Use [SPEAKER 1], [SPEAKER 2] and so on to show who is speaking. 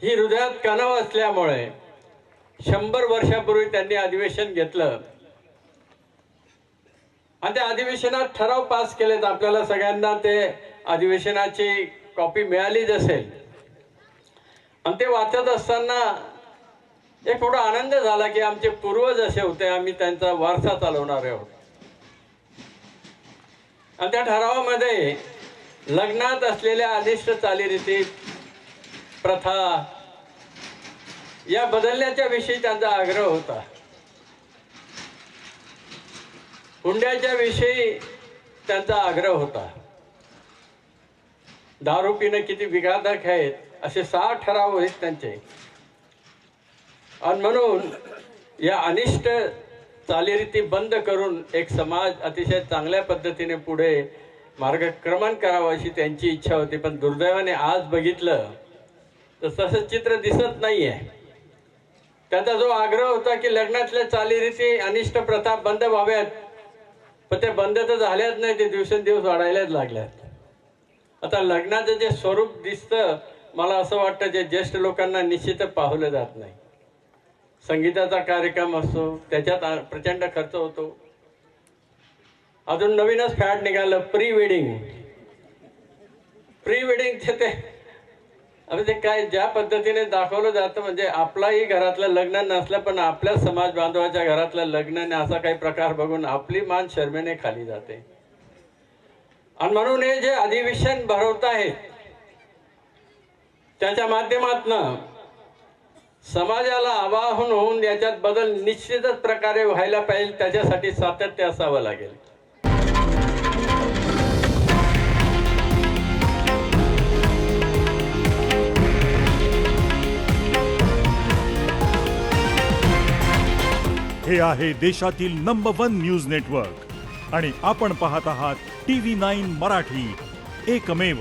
[SPEAKER 1] ही हृदयात कणव असल्यामुळे 100 वर्षापूर्वी त्यांनी अधिवेशन घेतलं आणि त्या अधिवेशनात ठराव पास केलेत. आपल्याला सगळ्यांना ते अधिवेशनाची कॉपी मिळालीच असेल. आणि ते वाचत असताना एक थोडा आनंद झाला की आमचे पूर्वज असे होते, आम्ही त्यांचा वारसा चालवणारे आहोत. आणि त्या ठरावामध्ये लग्नात असलेल्या अनिष्ट चालीरीती प्रथा या बदलण्याच्या विषयी त्यांचा आग्रह होता. हुंड्याच्या विषयी त्यांचा आग्रह होता. दारू पिणं किती विघातक आहेत असे 6 ठराव आहेत त्यांचे. आणि म्हणून या अनिष्ट चालीरीती बंद करून एक समाज अतिशय चांगल्या पद्धतीने पुढे मार्गक्रमण करावं अशी त्यांची इच्छा होती. पण दुर्दैवाने आज बघितलं तर तसं चित्र दिसत नाहीये. त्यांचा जो आग्रह होता की लग्नातल्या चालीरीती अनिष्ट प्रथा बंद व्हाव्यात, पण ते बंद तर झाल्याच नाही, ते दिवसेंदिवस वाढायलाच लागल्यात. आता लग्नाचं जे स्वरूप दिसतं मला असं वाटतं जे ज्येष्ठ लोकांना निश्चित पाहलं जात नाही. संगीताचा कार्यक्रम असतो, त्याच्यात प्रचंड खर्च होतो. अजून नवीनच फॅड निघालं प्री वेडिंग. प्री वेडिंगचे ते अरे ते काय ज्या पद्धतीने दाखवलं जातं म्हणजे आपलाही घरातलं लग्न नसलं पण आपल्या समाज बांधवाच्या घरातलं लग्न असा काही प्रकार बघून आपली मान शर्मेने खाली जाते. आणि म्हणून हे जे अधिवेशन भरवत आहेत त्याच्या माध्यमातून समाजाला आवाहन होऊन याच्यात बदल निश्चितच प्रकारे व्हायला पाहिजे. त्याच्यासाठी सातत्य असावं लागेल.
[SPEAKER 2] हे आहे देशातील नंबर 1 न्यूज नेटवर्क आणि आपण पाहत आहात TV9 मराठी, एकमेव.